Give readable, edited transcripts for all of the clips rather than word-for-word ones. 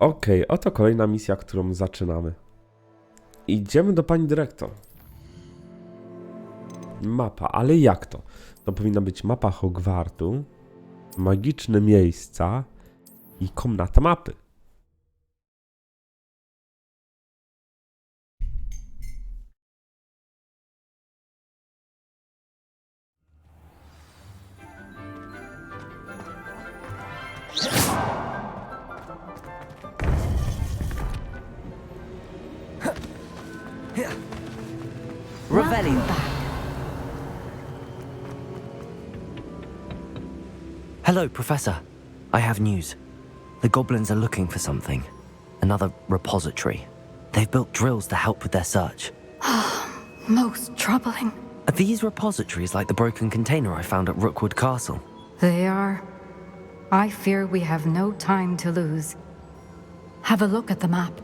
Okej, oto kolejna misja, którą zaczynamy. Idziemy do pani dyrektor. Mapa, ale jak to? To powinna być mapa Hogwartu, magiczne miejsca i komnata mapy. Revelio. Hello, Professor. I have news. The goblins are looking for something. Another repository. They've built drills to help with their search. Most troubling. Are these repositories like the broken container I found at Rookwood Castle? They are. I fear we have no time to lose. Have a look at the map.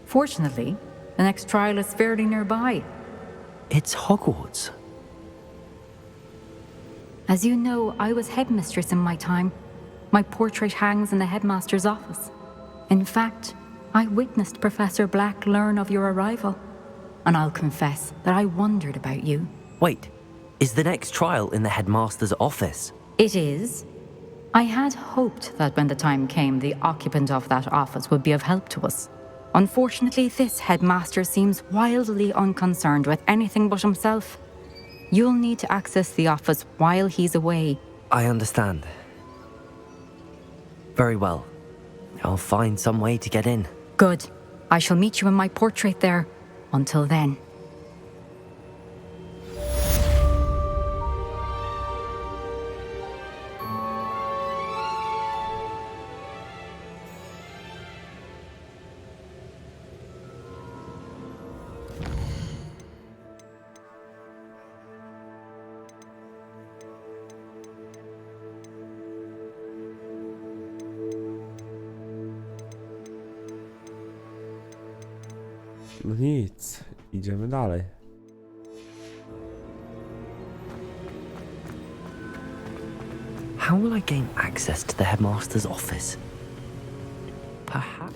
Fortunately, the next trial is fairly nearby. It's Hogwarts. As you know, I was headmistress in my time. My portrait hangs in the headmaster's office. In fact, I witnessed Professor Black learn of your arrival. And I'll confess that I wondered about you. Wait, is the next trial in the headmaster's office? It is. I had hoped that when the time came, the occupant of that office would be of help to us. Unfortunately, this headmaster seems wildly unconcerned with anything but himself. You'll need to access the office while he's away. I understand. Very well. I'll find some way to get in. Good. I shall meet you in my portrait there. Until then. No nic, idziemy dalej. How will I gain access to the headmaster's office? Perhaps.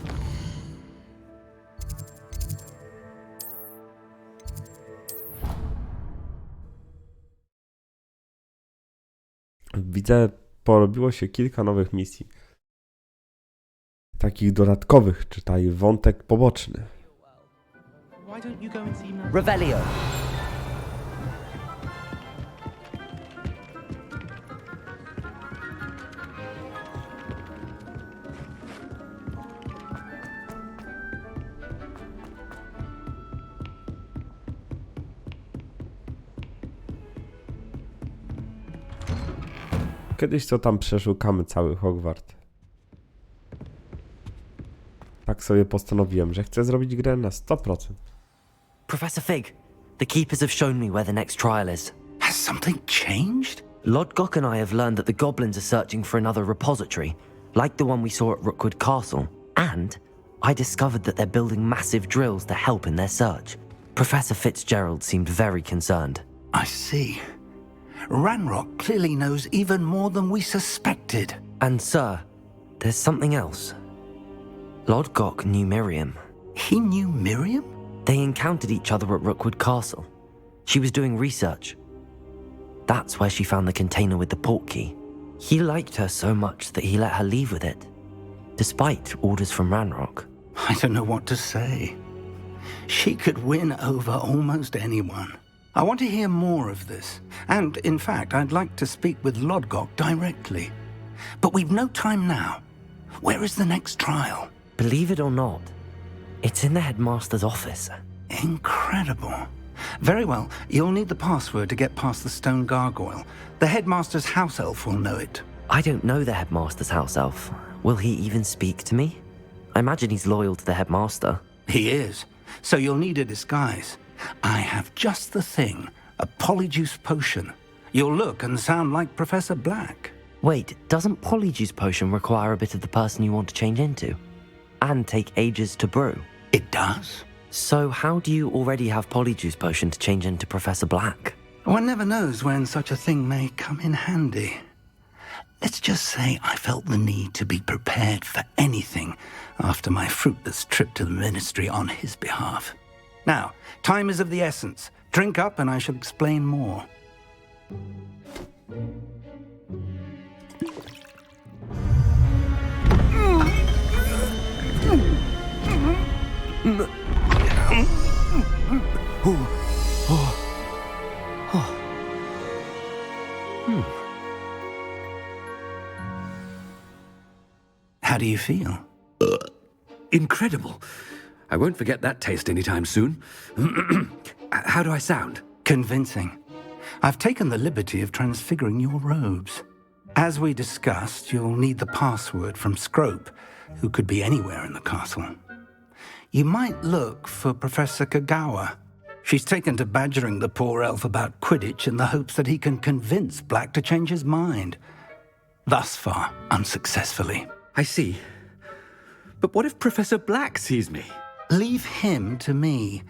Widzę, porobiło się kilka nowych misji. Takich dodatkowych, czytaj wątek poboczny. Revelio. Kiedyś to tam przeszukamy cały Hogwart. Tak sobie postanowiłem, że chcę zrobić grę na 100%. Professor Fig, the keepers have shown me where the next trial is. Has something changed? Lodgok and I have learned that the goblins are searching for another repository, like the one we saw at Rookwood Castle. And I discovered that they're building massive drills to help in their search. Professor Fitzgerald seemed very concerned. I see. Ranrock clearly knows even more than we suspected. And sir, there's something else. Lodgok knew Miriam. He knew Miriam? They encountered each other at Rookwood Castle. She was doing research. That's where she found the container with the portkey. He liked her so much that he let her leave with it, despite orders from Ranrock. I don't know what to say. She could win over almost anyone. I want to hear more of this. And, in fact, I'd like to speak with Lodgok directly. But we've no time now. Where is the next trial? Believe it or not, it's in the headmaster's office. Incredible. Very well, you'll need the password to get past the stone gargoyle. The headmaster's house elf will know it. I don't know the headmaster's house elf. Will he even speak to me? I imagine he's loyal to the headmaster. He is. So you'll need a disguise. I have just the thing. A polyjuice potion. You'll look and sound like Professor Black. Wait, doesn't Polyjuice Potion require a bit of the person you want to change into? And take ages to brew? It does. So how do you already have Polyjuice Potion to change into Professor Black? One never knows when such a thing may come in handy. Let's just say I felt the need to be prepared for anything after my fruitless trip to the ministry on his behalf. Now, time is of the essence. Drink up and I shall explain more. How do you feel? Incredible. I won't forget that taste anytime soon. How do I sound? Convincing. I've taken the liberty of transfiguring your robes. As we discussed, you'll need the password from Scrope, who could be anywhere in the castle. You might look for Professor Kagawa. She's taken to badgering the poor elf about Quidditch in the hopes that he can convince Black to change his mind. Thus far, unsuccessfully. I see. But what if Professor Black sees me? Leave him to me.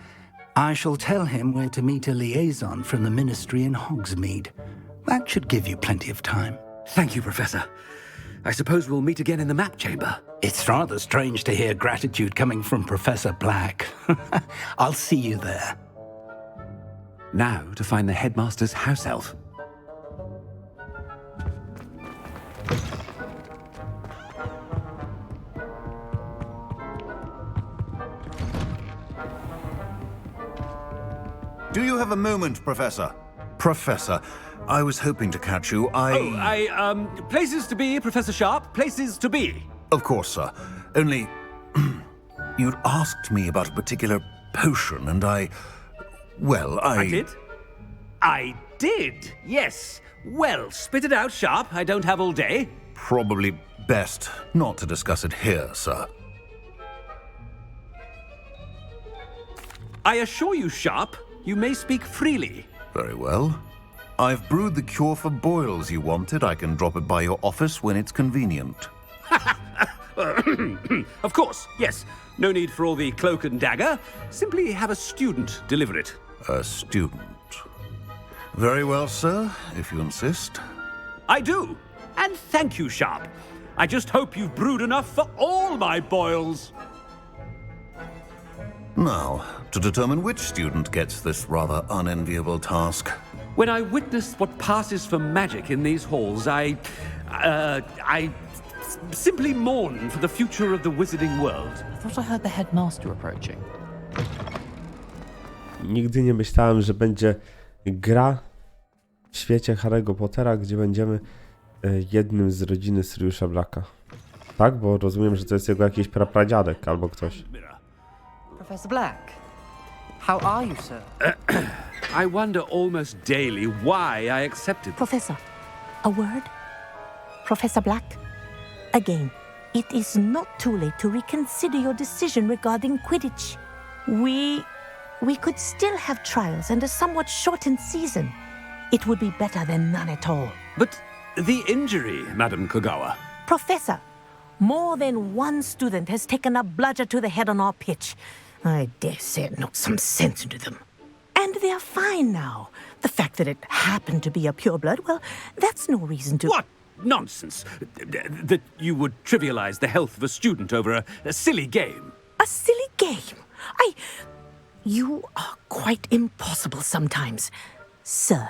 I shall tell him where to meet a liaison from the ministry in Hogsmeade. That should give you plenty of time. Thank you, Professor. I suppose we'll meet again in the map chamber. It's rather strange to hear gratitude coming from Professor Black. I'll see you there. Now to find the headmaster's house elf. Do you have a moment, Professor? Professor, I was hoping to catch you. Places to be, Professor Sharp. Places to be. Of course, sir. Only... you'd asked me about a particular potion, and I did? I did, yes. Well, spit it out, Sharp. I don't have all day. Probably best not to discuss it here, sir. I assure you, Sharp, you may speak freely. Very well. I've brewed the cure for boils you wanted. I can drop it by your office when it's convenient. Of course, yes. No need for all the cloak and dagger. Simply have a student deliver it. A student. Very well, sir, if you insist. I do. And thank you, Sharp. I just hope you've brewed enough for all my boils. Now, to determine which student gets this rather unenviable task. When I witness what passes for magic in these halls, I simply mourn for the future of the wizarding world. I thought I heard the headmaster approaching. Nigdy nie myślałem, że będzie gra w świecie Harry'ego Pottera, gdzie będziemy jednym z rodziny Siriusa Blacka. Tak? Bo rozumiem, że to jest jego jakiś prapradziadek albo ktoś. Professor Black, how are you, sir? I wonder almost daily why I accepted. Professor, a word? Professor Black? Again, it is not too late to reconsider your decision regarding Quidditch. We could still have trials and a somewhat shortened season. It would be better than none at all. But the injury, Madam Kagawa. Professor, more than one student has taken a bludger to the head on our pitch. I dare say it knocked some sense into them. And they're fine now. The fact that it happened to be a pureblood, well, that's no reason to... What nonsense! That you would trivialize the health of a student over a silly game. A silly game? You are quite impossible sometimes. Sir,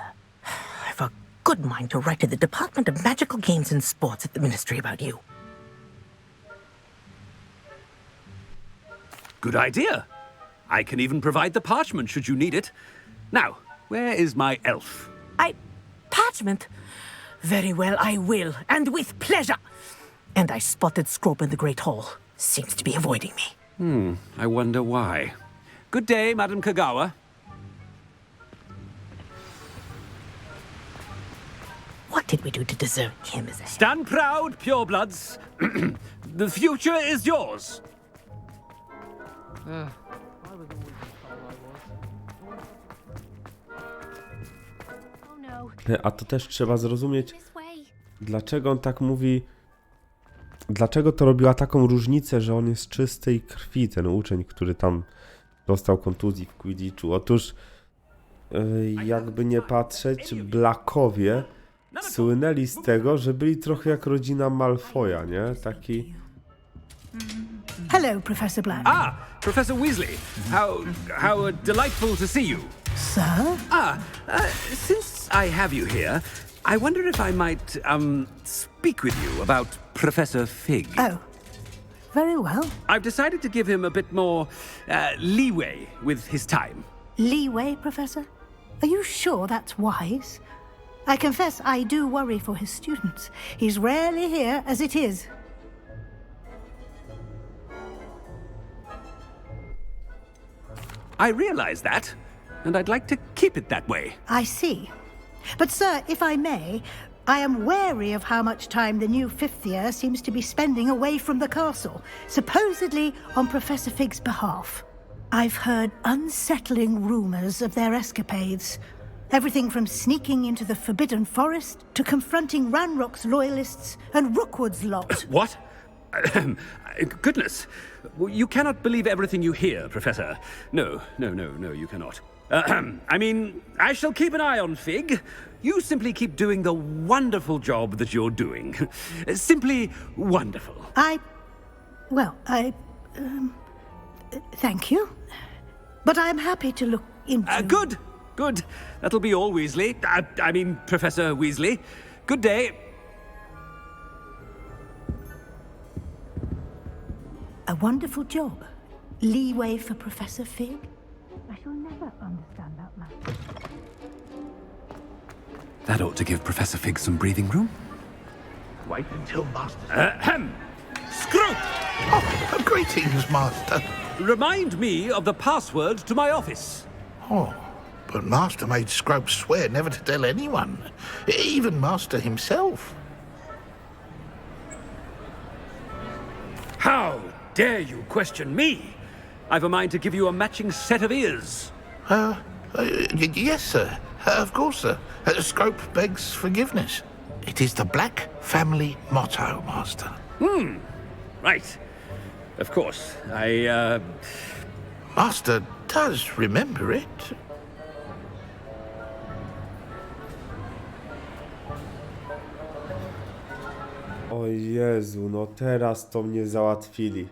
I've a good mind to write to the Department of Magical Games and Sports at the Ministry about you. Good idea. I can even provide the parchment should you need it. Now, where is my elf? Parchment? Very well, I will, and with pleasure. And I spotted Scrope in the Great Hall. Seems to be avoiding me. I wonder why. Good day, Madam Kagawa. What did we do to deserve him as a... Stand proud, purebloods. The future is yours. A to też trzeba zrozumieć, dlaczego on tak mówi, dlaczego to robiła taką różnicę, że on jest czystej krwi, ten uczeń, który tam dostał kontuzji w Quidditchu. Otóż, jakby nie patrzeć, Blackowie słynęli z tego, że byli trochę jak rodzina Malfoya, nie? Taki... Hello, Professor Black. Ah, Professor Weasley. How delightful to see you. Sir? Since I have you here, I wonder if I might, speak with you about Professor Fig. Oh, very well. I've decided to give him a bit more, leeway with his time. Leeway, Professor? Are you sure that's wise? I confess I do worry for his students. He's rarely here as it is. I realize that, and I'd like to keep it that way. I see. But, sir, if I may, I am wary of how much time the new fifth year seems to be spending away from the castle, supposedly on Professor Fig's behalf. I've heard unsettling rumors of their escapades. Everything from sneaking into the Forbidden Forest to confronting Ranrock's loyalists and Rookwood's lot. What? Goodness. You cannot believe everything you hear, Professor. No, you cannot. I mean, I shall keep an eye on Fig. You simply keep doing the wonderful job that you're doing. Simply wonderful. Thank you. But I'm happy to look into... Good. That'll be all, Weasley. I mean, Professor Weasley. Good day. A wonderful job. Leeway for Professor Fig? I shall never understand that man. That ought to give Professor Fig some breathing room. Wait until Master... Screw! Oh, greetings, Master. Remind me of the password to my office. Oh, but Master made Scrope swear never to tell anyone, even Master himself. How dare you question me? I've a mind to give you a matching set of ears. Yes, sir. Of course, sir. Scrope begs forgiveness. It is the Black family motto, Master. Right. Of course. Master does remember it. O Jezu, no teraz to mnie załatwili.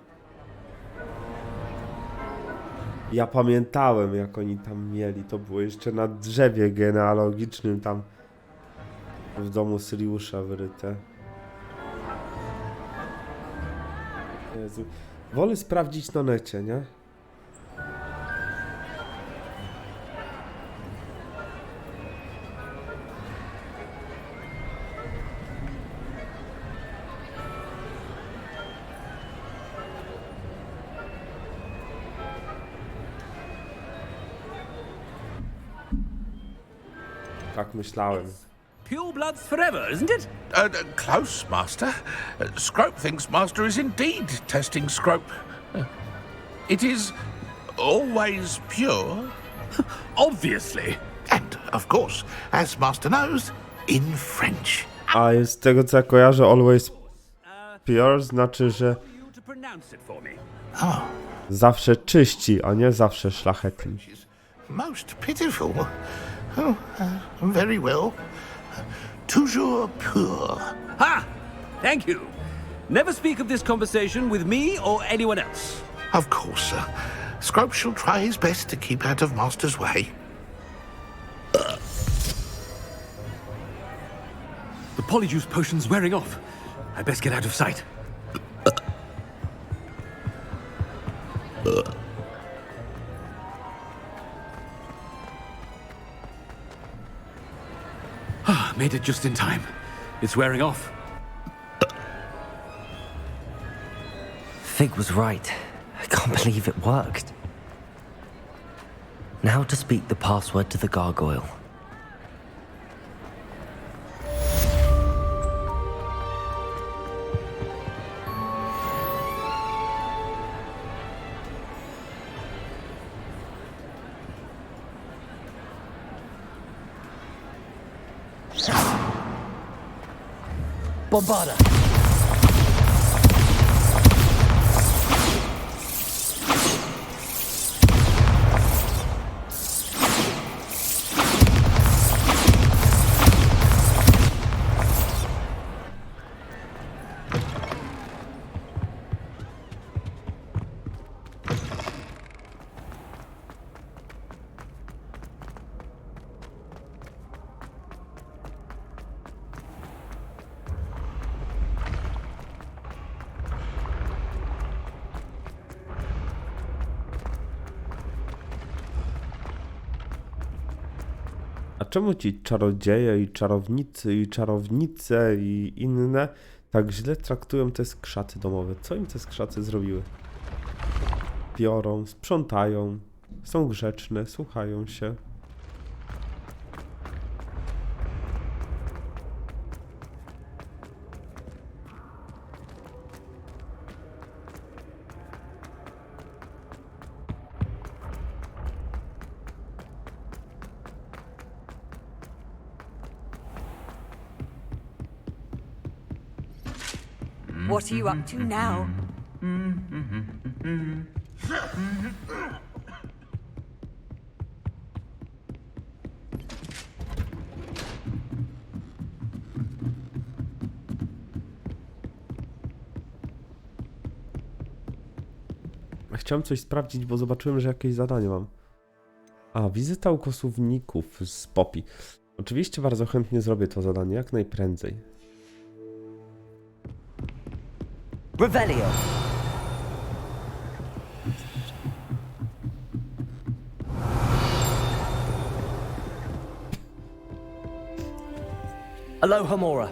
Ja pamiętałem, jak oni tam mieli. To było jeszcze na drzewie genealogicznym tam w domu Siriusza wyryte. Jezu. Wolę sprawdzić na necie, nie? Tak myślałem. Pure bloods forever, isn't it? Close, Master. Scrope thinks Master is indeed testing Scrope. It is always pure. Obviously. And, of course, as Master knows, in French. A z tego co ja kojarzę, always pure znaczy, że zawsze czyści, a nie zawsze szlachetni. Most pitiful. Oh, very well. Toujours pure. Ha! Thank you. Never speak of this conversation with me or anyone else. Of course, sir. Scrope shall try his best to keep out of Master's way. The polyjuice potion's wearing off. I best get out of sight. Made it just in time. It's wearing off. Fig was right. I can't believe it worked. Now to speak the password to the gargoyle. Bombarda! Czemu ci czarodzieje i czarownicy i czarownice i inne tak źle traktują te skrzaty domowe? Co im te skrzaty zrobiły? Biorą, sprzątają, są grzeczne, słuchają się. What are you up to now? Chciałem coś sprawdzić, bo zobaczyłem, że jakieś zadanie mam. A, wizyta u kosowników z Poppy. Oczywiście bardzo chętnie zrobię to zadanie, jak najprędzej. Revelio. Alohomora.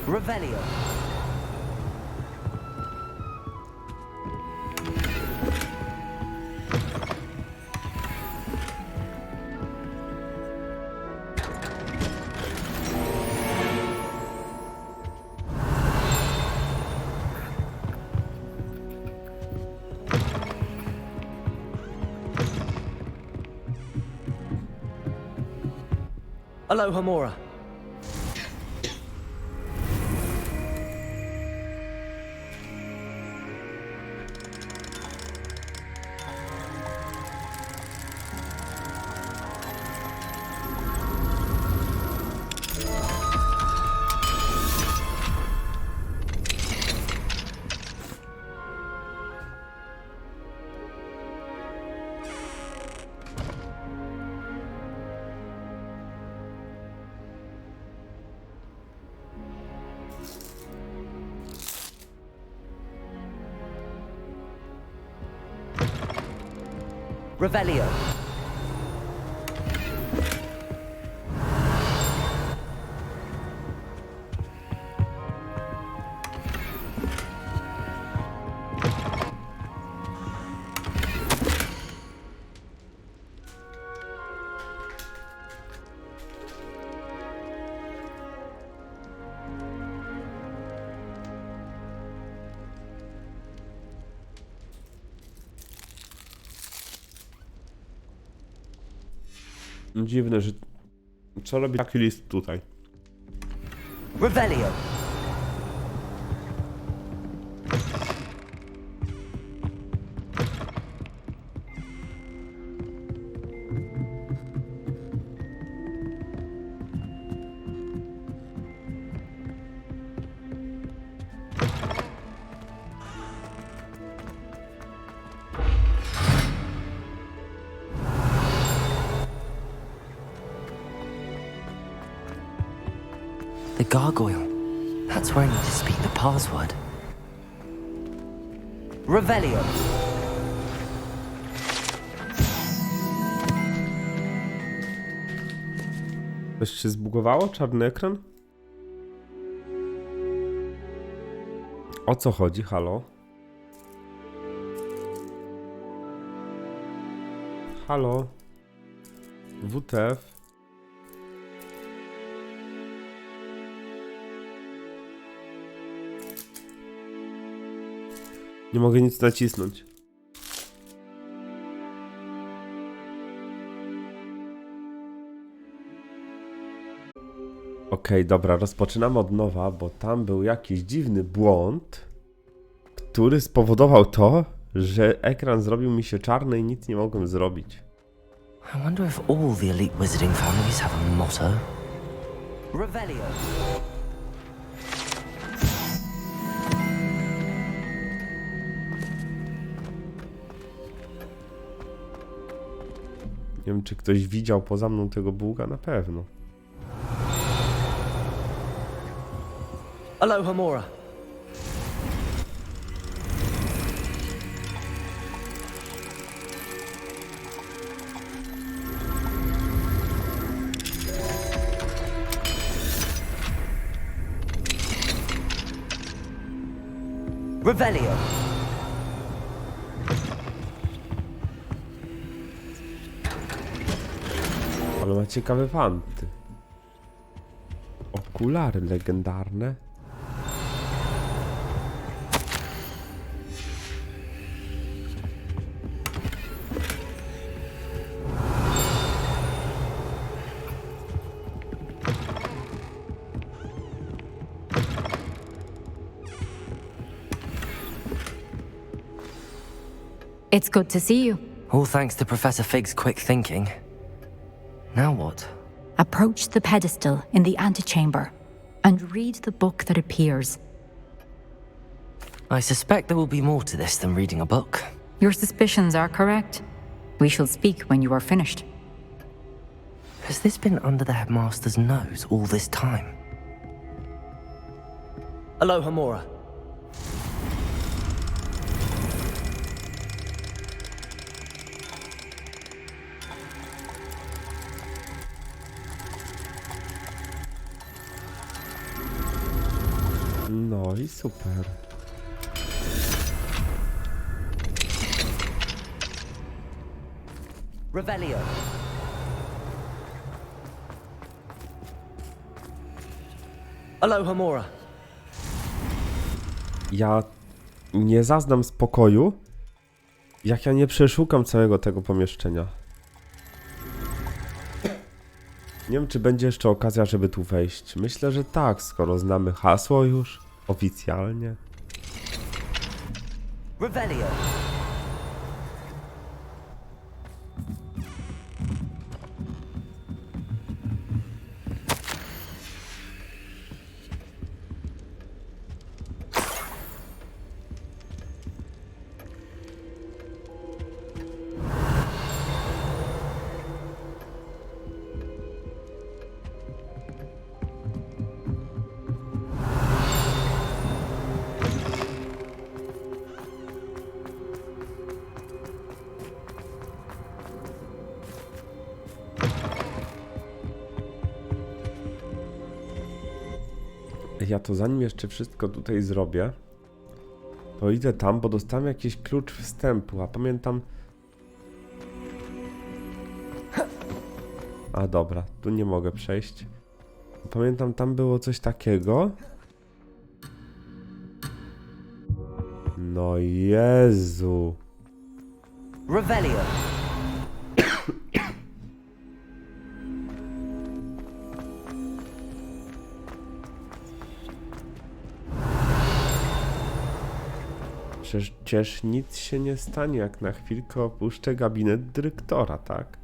Revelio. Alohomora. Revelio. Dziwne, że... Co robi taki list tutaj? Revelio. The gargoyle. That's where I need to speak the password. Revelio. Coś się zbugowało? Czarny ekran? O co chodzi? Halo? Halo? WTF? Nie mogę nic nacisnąć. Okej, dobra, rozpoczynamy od nowa, bo tam był jakiś dziwny błąd, który spowodował to, że ekran zrobił mi się czarny i nic nie mogłem zrobić. I wonder if all the elite wizarding families have a motto. Revelio. Nie wiem, czy ktoś widział poza mną tego bułga? Na pewno. Aloha, Mora. Revelio. Ale ma ciekawe fanty. Okulary legendarne. It's good to see you. All thanks to Professor Fig's quick thinking. Now what? Approach the pedestal in the antechamber and read the book that appears. I suspect there will be more to this than reading a book. Your suspicions are correct. We shall speak when you are finished. Has this been under the headmaster's nose all this time? Aloha, Mora. No i super. Revelio. Aloha, Mora. Ja nie zaznam spokoju, jak ja nie przeszukam całego tego pomieszczenia. Nie wiem, czy będzie jeszcze okazja, żeby tu wejść. Myślę, że tak, skoro znamy hasło już oficjalnie. Revelio. Ja to zanim jeszcze wszystko tutaj zrobię, to idę tam, bo dostałem jakiś klucz wstępu, a pamiętam... A dobra, tu nie mogę przejść. Pamiętam, tam było coś takiego. No Jezu. Revelio. Przecież nic się nie stanie, jak na chwilkę opuszczę gabinet dyrektora, tak?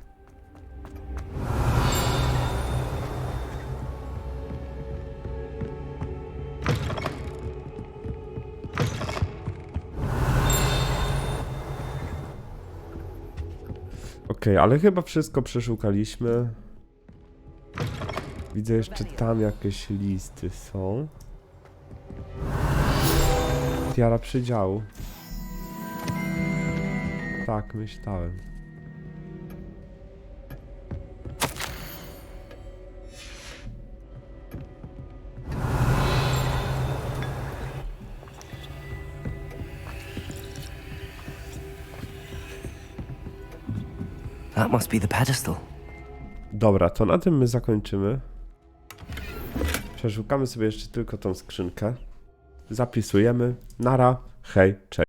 Okej, ale chyba wszystko przeszukaliśmy. Widzę jeszcze tam jakieś listy są. Tiara przydziału. Tak, myślałem. That must be the pedestal. Dobra, to na tym my zakończymy. Przeszukamy sobie jeszcze tylko tą skrzynkę. Zapisujemy. Nara, hej, cześć.